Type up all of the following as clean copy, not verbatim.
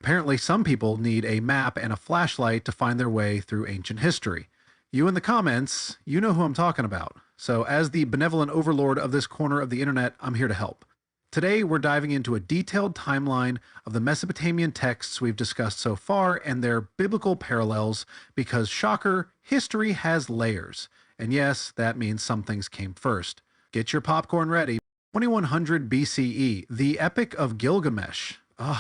Apparently, some people need a map and a flashlight to find their way through ancient history. You in the comments, you know who I'm talking about. So as the benevolent overlord of this corner of the internet, I'm here to help. Today, we're diving into a detailed timeline of the Mesopotamian texts we've discussed so far and their biblical parallels, because shocker, history has layers. And yes, that means some things came first. Get your popcorn ready. 2100 BCE, the Epic of Gilgamesh.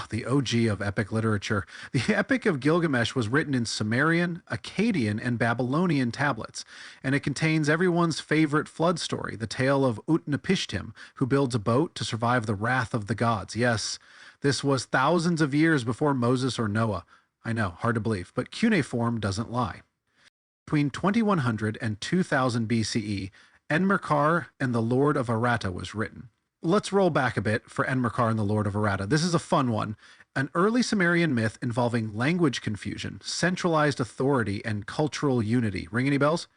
The OG of epic literature. The Epic of Gilgamesh was written in Sumerian, Akkadian, and Babylonian tablets, and it contains everyone's favorite flood story, the tale of Utnapishtim, who builds a boat to survive the wrath of the gods. Yes, this was thousands of years before Moses or Noah. I know, hard to believe, but cuneiform doesn't lie. Between 2100 and 2000 BCE, Enmerkar and the Lord of Aratta was written. Let's roll back a bit for Enmerkar and the Lord of Aratta. This is a fun one. An early Sumerian myth involving language confusion, centralized authority, and cultural unity. Ring any bells?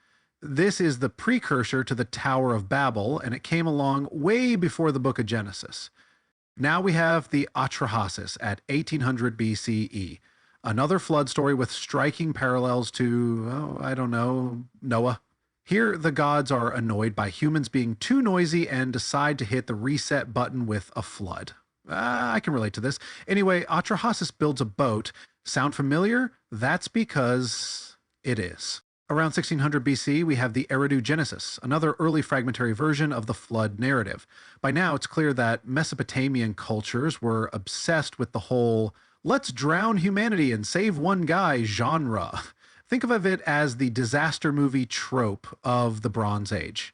This is the precursor to the Tower of Babel, and it came along way before the book of Genesis. Now we have the Atrahasis at 1800 BCE. Another flood story with striking parallels to, Noah. Here, the gods are annoyed by humans being too noisy and decide to hit the reset button with a flood. I can relate to this. Anyway, Atrahasis builds a boat. Sound familiar? That's because it is. Around 1600 BC, we have the Eridu Genesis, another early fragmentary version of the flood narrative. By now, it's clear that Mesopotamian cultures were obsessed with the whole "let's drown humanity and save one guy" genre. Think of it as the disaster movie trope of the Bronze Age.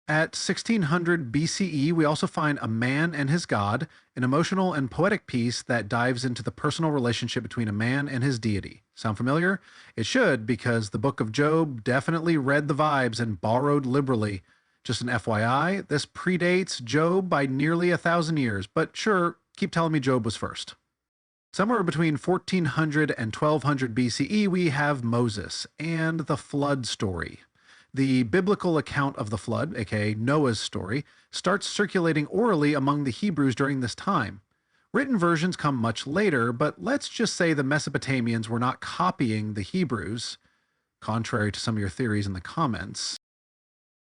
At 1600 BCE, we also find A Man and His God, an emotional and poetic piece that dives into the personal relationship between a man and his deity. Sound familiar? It should, because the Book of Job definitely read the vibes and borrowed liberally. Just an FYI, this predates Job by nearly 1,000 years, but sure, keep telling me Job was first. Somewhere between 1400 and 1200 BCE, we have Moses and the flood story. The biblical account of the flood, aka Noah's story, starts circulating orally among the Hebrews during this time. Written versions come much later, but let's just say the Mesopotamians were not copying the Hebrews, contrary to some of your theories in the comments.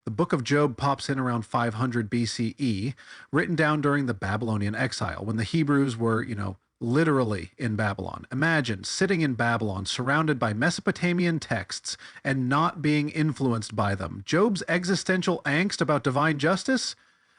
The Book of Job pops in around 500 BCE, written down during the Babylonian exile, when the Hebrews were, literally in Babylon. Imagine sitting in Babylon surrounded by Mesopotamian texts and not being influenced by them. Job's existential angst about divine justice?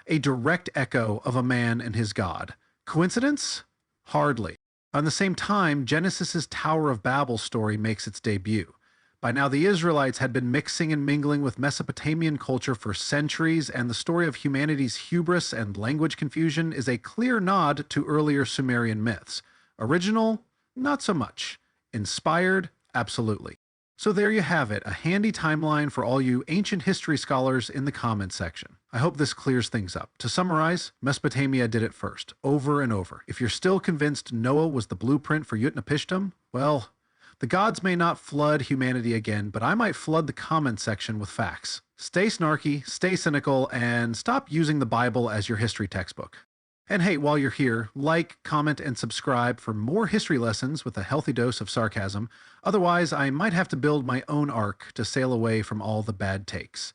A direct echo of A Man and His God. Coincidence? Hardly. On the same time, Genesis's Tower of Babel story makes its debut. By now, the Israelites had been mixing and mingling with Mesopotamian culture for centuries, and the story of humanity's hubris and language confusion is a clear nod to earlier Sumerian myths. Original? Not so much. Inspired? Absolutely. So there you have it, a handy timeline for all you ancient history scholars in the comments section. I hope this clears things up. To summarize, Mesopotamia did it first, over and over. If you're still convinced Noah was the blueprint for Utnapishtim, well, the gods may not flood humanity again, but I might flood the comment section with facts. Stay snarky, stay cynical, and stop using the Bible as your history textbook. And hey, while you're here, like, comment, and subscribe for more history lessons with a healthy dose of sarcasm. Otherwise, I might have to build my own ark to sail away from all the bad takes.